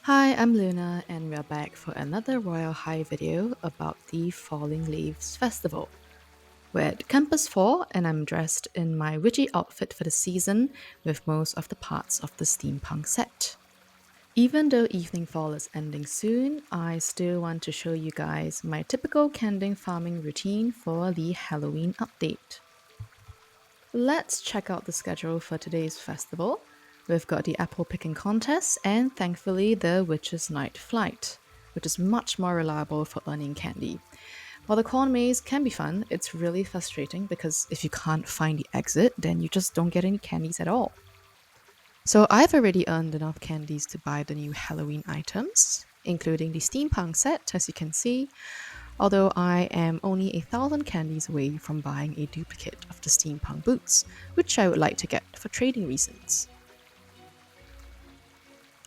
Hi, I'm Luna, and we're back for another Royal High video about the Falling Leaves Festival. We're at Campus 4, and I'm dressed in my witchy outfit for the season with most of the parts of the steampunk set. Even though Eveningfall is ending soon, I still want to show you guys my typical canding farming routine for the Halloween update. Let's check out the schedule for today's festival. We've got the apple picking contest and thankfully the Witch's Night Flight, which is much more reliable for earning candy. While the corn maze can be fun, it's really frustrating because if you can't find the exit, then you just don't get any candies at all. So I've already earned enough candies to buy the new Halloween items, including the steampunk set, as you can see, although I am only 1,000 candies away from buying a duplicate of the steampunk boots, which I would like to get for trading reasons.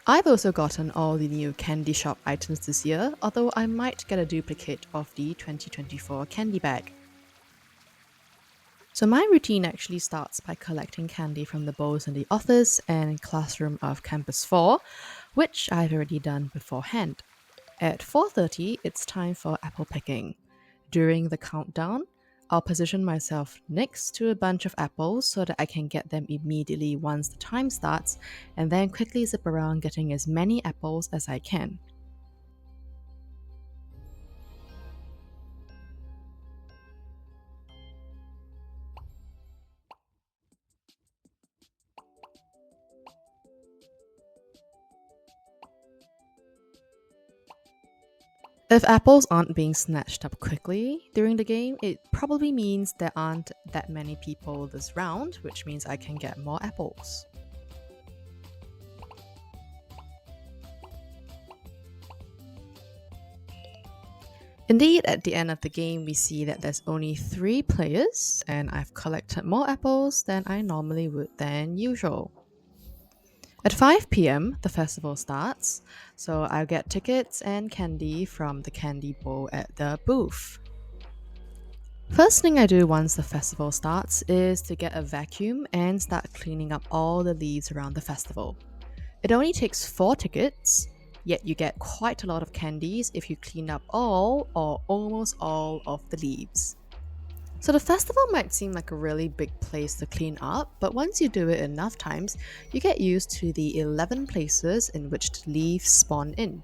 I've also gotten all the new candy shop items this year, although I might get a duplicate of the 2024 candy bag. So my routine actually starts by collecting candy from the bowls in the office and classroom of Campus 4, which I've already done beforehand. At 4:30, it's time for apple picking. During the countdown, I'll position myself next to a bunch of apples so that I can get them immediately once the time starts, and then quickly zip around getting as many apples as I can. If apples aren't being snatched up quickly during the game, it probably means there aren't that many people this round, which means I can get more apples. Indeed, at the end of the game, we see that there's only 3 players, and I've collected more apples than I normally would than usual. At 5 p.m., the festival starts, so I'll get tickets and candy from the candy bowl at the booth. First thing I do once the festival starts is to get a vacuum and start cleaning up all the leaves around the festival. It only takes 4 tickets, yet you get quite a lot of candies if you clean up all or almost all of the leaves. So the festival might seem like a really big place to clean up, but once you do it enough times, you get used to the 11 places in which the leaves spawn in.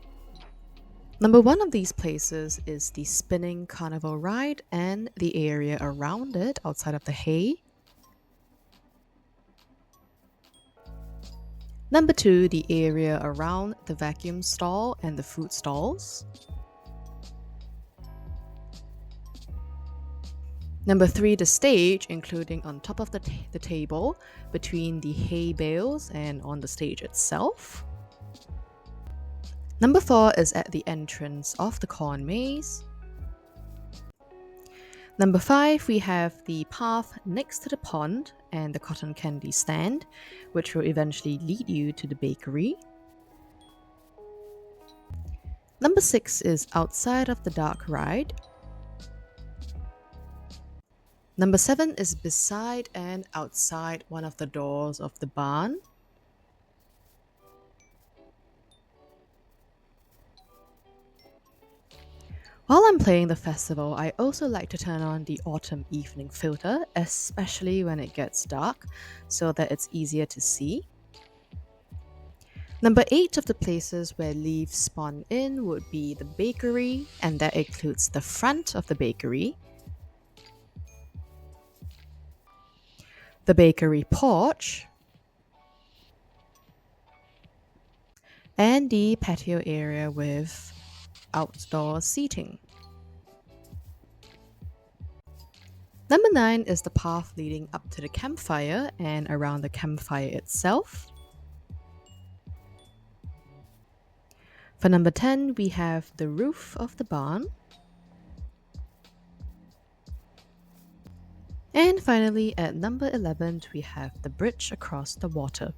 Number one of these places is the spinning carnival ride and the area around it outside of the hay. Number two, the area around the vacuum stall and the food stalls. Number three, the stage, including on top of the table, between the hay bales and on the stage itself. Number four is at the entrance of the corn maze. Number five, we have the path next to the pond and the cotton candy stand, which will eventually lead you to the bakery. Number six is outside of the dark ride. Number seven is beside and outside one of the doors of the barn. While I'm playing the festival, I also like to turn on the autumn evening filter, especially when it gets dark, so that it's easier to see. Number 8 of the places where leaves spawn in would be the bakery, and that includes the front of the bakery, the bakery porch, and the patio area with outdoor seating. Number 9 is the path leading up to the campfire and around the campfire itself. For number 10, we have the roof of the barn. And finally, at number 11, we have the bridge across the water.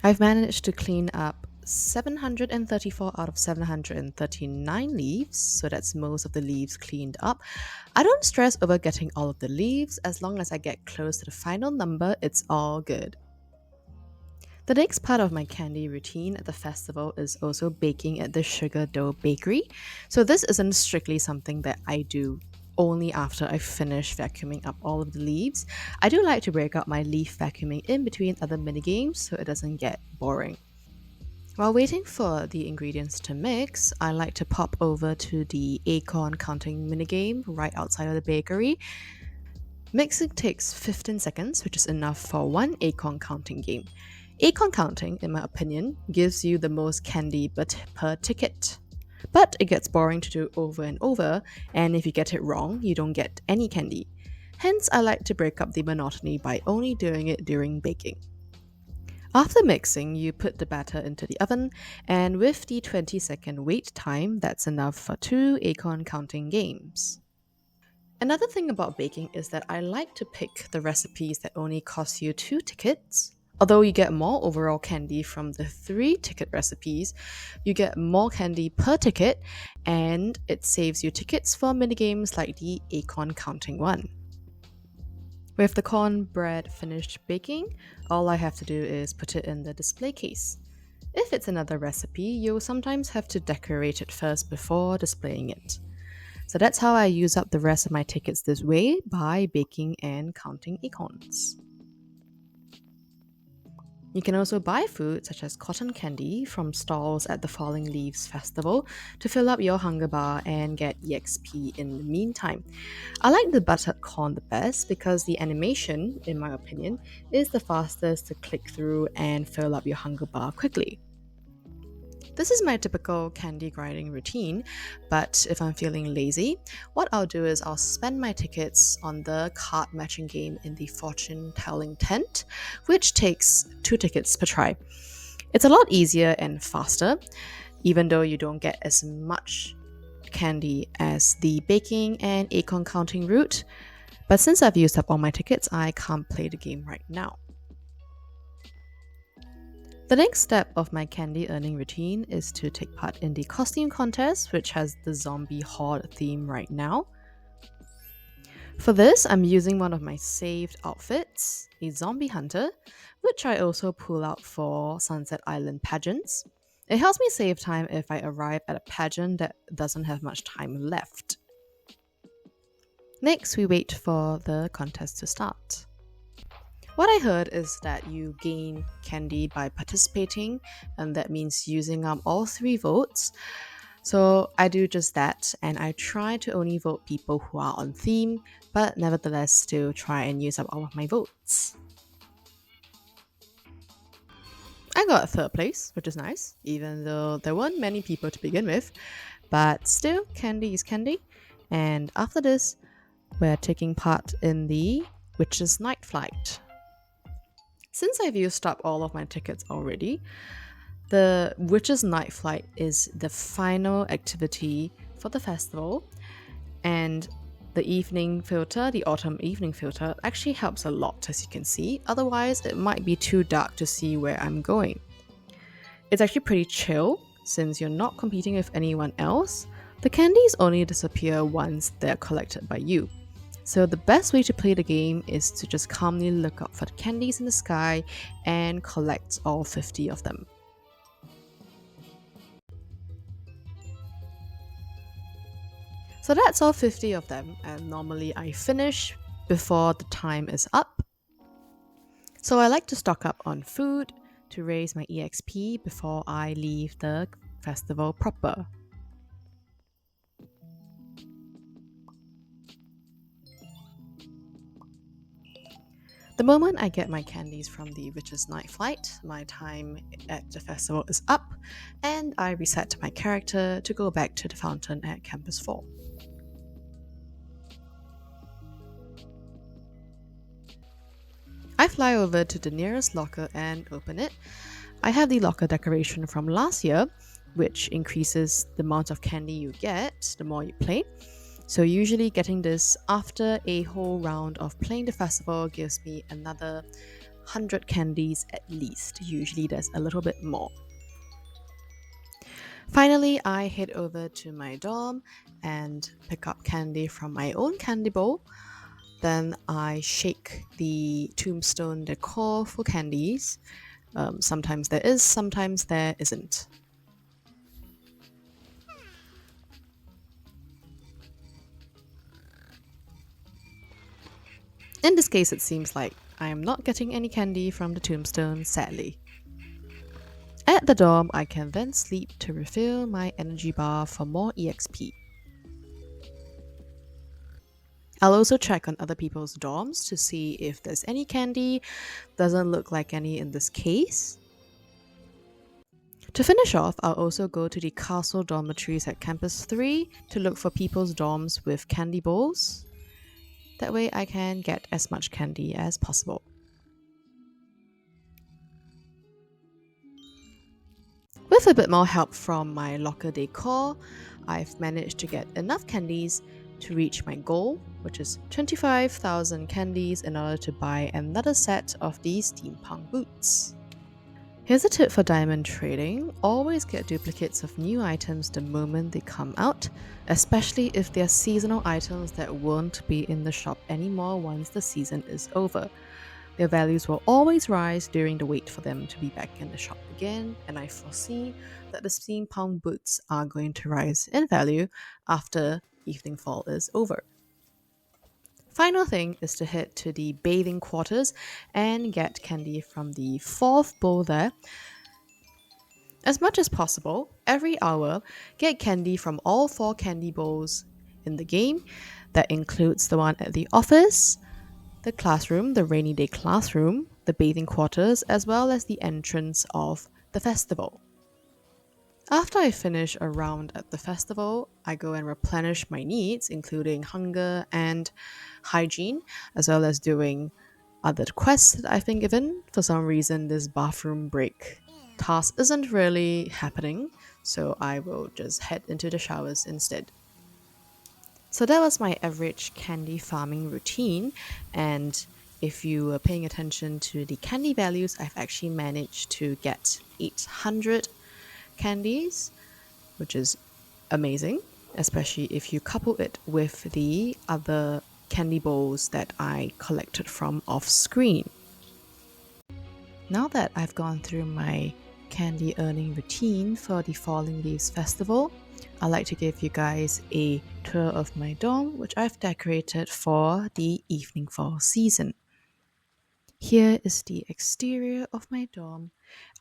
I've managed to clean up 734 out of 739 leaves, so that's most of the leaves cleaned up. I don't stress over getting all of the leaves. As long as I get close to the final number, it's all good. The next part of my candy routine at the festival is also baking at the Sugar Dough Bakery. So, this isn't strictly something that I do only after I finish vacuuming up all of the leaves. I do like to break up my leaf vacuuming in between other mini games so it doesn't get boring. While waiting for the ingredients to mix, I like to pop over to the acorn counting minigame right outside of the bakery. Mixing takes 15 seconds, which is enough for one acorn counting game. Acorn counting, in my opinion, gives you the most candy per ticket. But it gets boring to do over and over, and if you get it wrong, you don't get any candy. Hence, I like to break up the monotony by only doing it during baking. After mixing, you put the batter into the oven, and with the 20-second wait time, that's enough for 2 acorn counting games. Another thing about baking is that I like to pick the recipes that only cost you 2 tickets. Although you get more overall candy from the 3 ticket recipes, you get more candy per ticket, and it saves you tickets for minigames like the acorn counting one. With the cornbread finished baking, all I have to do is put it in the display case. If it's another recipe, you'll sometimes have to decorate it first before displaying it. So that's how I use up the rest of my tickets this way, by baking and counting acorns. You can also buy food such as cotton candy from stalls at the Falling Leaves Festival to fill up your hunger bar and get EXP in the meantime. I like the buttered corn the best because the animation, in my opinion, is the fastest to click through and fill up your hunger bar quickly. This is my typical candy grinding routine, but if I'm feeling lazy, what I'll do is I'll spend my tickets on the card matching game in the fortune telling tent, which takes 2 tickets per try. It's a lot easier and faster, even though you don't get as much candy as the baking and acorn counting route. But since I've used up all my tickets, I can't play the game right now. The next step of my candy earning routine is to take part in the costume contest, which has the zombie horde theme right now. For this, I'm using one of my saved outfits, a zombie hunter, which I also pull out for Sunset Island pageants. It helps me save time if I arrive at a pageant that doesn't have much time left. Next, we wait for the contest to start. What I heard is that you gain candy by participating, and that means using up all 3 votes. So I do just that, and I try to only vote people who are on theme, but nevertheless still try and use up all of my votes. I got 3rd place, which is nice, even though there weren't many people to begin with, but still, candy is candy. And after this, we're taking part in the Witch's Night Flight. Since I've used up all of my tickets already, the Witch's Night Flight is the final activity for the festival, and the evening filter, the autumn evening filter, actually helps a lot, as you can see. Otherwise, it might be too dark to see where I'm going. It's actually pretty chill, since you're not competing with anyone else. The candies only disappear once they're collected by you. So the best way to play the game is to just calmly look up for the candies in the sky and collect all 50 of them. So that's all 50 of them, and normally I finish before the time is up. So I like to stock up on food to raise my EXP before I leave the festival proper. The moment I get my candies from the Witch's Night Flight, my time at the festival is up, and I reset my character to go back to the fountain at Campus 4. I fly over to the nearest locker and open it. I have the locker decoration from last year, which increases the amount of candy you get the more you play. So usually getting this after a whole round of playing the festival gives me another 100 candies at least. Usually there's a little bit more. Finally, I head over to my dorm and pick up candy from my own candy bowl. Then I shake the tombstone decor for candies. Sometimes there is, sometimes there isn't. In this case, it seems like I am not getting any candy from the tombstone, sadly. At the dorm, I can then sleep to refill my energy bar for more EXP. I'll also check on other people's dorms to see if there's any candy. Doesn't look like any in this case. To finish off, I'll also go to the castle dormitories at Campus 3 to look for people's dorms with candy bowls. That way I can get as much candy as possible. With a bit more help from my locker decor, I've managed to get enough candies to reach my goal, which is 25,000 candies in order to buy another set of these steampunk boots. Here's a tip for diamond trading: always get duplicates of new items the moment they come out, especially if they're seasonal items that won't be in the shop anymore once the season is over. Their values will always rise during the wait for them to be back in the shop again, and I foresee that the steampunk boots are going to rise in value after Eveningfall is over. Final thing is to head to the bathing quarters and get candy from the fourth bowl there. As much as possible, every hour, get candy from all four candy bowls in the game. That includes the one at the office, the classroom, the rainy day classroom, the bathing quarters, as well as the entrance of the festival. After I finish a round at the festival, I go and replenish my needs, including hunger and hygiene, as well as doing other quests that I've been given. For some reason, this bathroom break task isn't really happening, so I will just head into the showers instead. So that was my average candy farming routine, and if you were paying attention to the candy values, I've actually managed to get 800 candies, which is amazing, especially if you couple it with the other candy bowls that I collected from off screen. Now that I've gone through my candy earning routine for the Falling Leaves Festival, I'd like to give you guys a tour of my dorm, which I've decorated for the Eveningfall season. Here is the exterior of my dorm,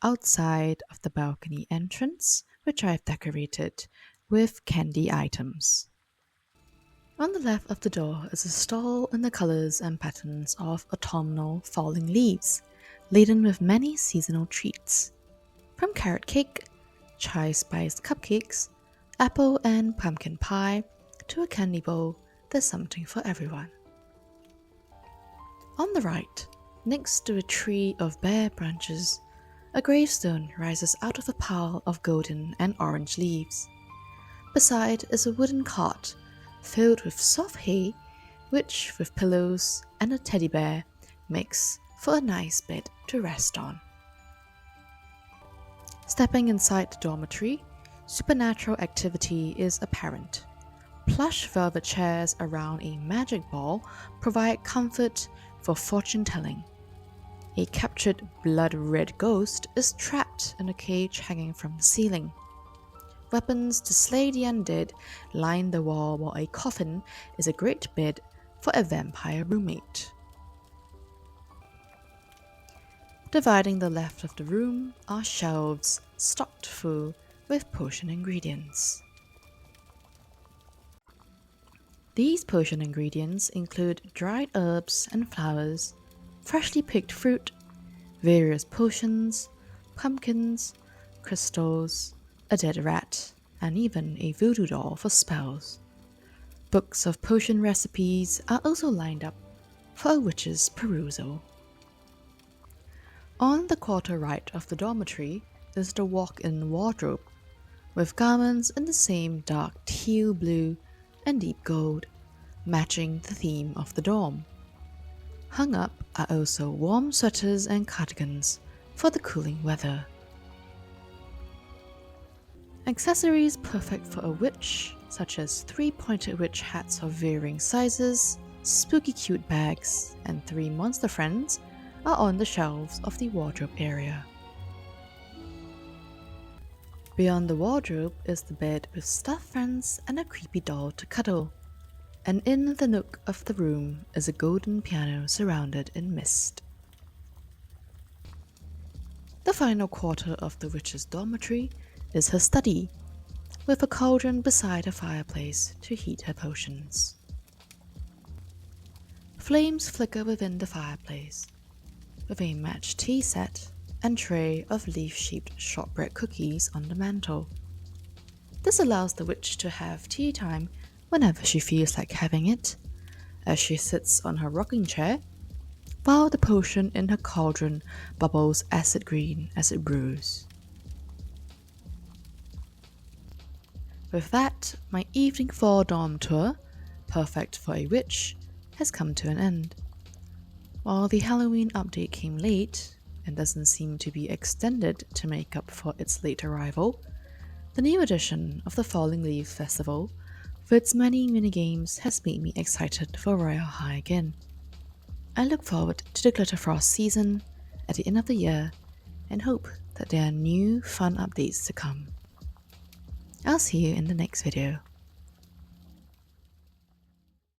outside of the balcony entrance, which I've decorated with candy items. On the left of the door is a stall in the colours and patterns of autumnal falling leaves, laden with many seasonal treats. From carrot cake, chai spiced cupcakes, apple and pumpkin pie, to a candy bowl, there's something for everyone. On the right, next to a tree of bare branches, a gravestone rises out of a pile of golden and orange leaves. Beside is a wooden cart filled with soft hay, which, with pillows and a teddy bear, makes for a nice bed to rest on. Stepping inside the dormitory, supernatural activity is apparent. Plush velvet chairs around a magic ball provide comfort for fortune telling. A captured blood-red ghost is trapped in a cage hanging from the ceiling. Weapons to slay the undead line the wall, while a coffin is a great bed for a vampire roommate. Dividing the left of the room are shelves stocked full with potion ingredients. These potion ingredients include dried herbs and flowers, freshly picked fruit, various potions, pumpkins, crystals, a dead rat, and even a voodoo doll for spells. Books of potion recipes are also lined up for a witch's perusal. On the quarter right of the dormitory is the walk-in wardrobe, with garments in the same dark teal blue and deep gold, matching the theme of the dorm. Hung up are also warm sweaters and cardigans for the cooling weather. Accessories perfect for a witch, such as 3-pointed witch hats of varying sizes, spooky cute bags, and 3 monster friends, are on the shelves of the wardrobe area. Beyond the wardrobe is the bed with stuffed friends and a creepy doll to cuddle. And in the nook of the room is a golden piano surrounded in mist. The final quarter of the witch's dormitory is her study, with a cauldron beside a fireplace to heat her potions. Flames flicker within the fireplace, with a matched tea set and tray of leaf-shaped shortbread cookies on the mantel. This allows the witch to have tea time whenever she feels like having it, as she sits on her rocking chair, while the potion in her cauldron bubbles acid green as it brews. With that, my Eveningfall dorm tour, perfect for a witch, has come to an end. While the Halloween update came late, and doesn't seem to be extended to make up for its late arrival, the new edition of the Falling Leaves Festival, with its many minigames, has made me excited for Royale High again. I look forward to the Glitterfrost season at the end of the year and hope that there are new fun updates to come. I'll see you in the next video.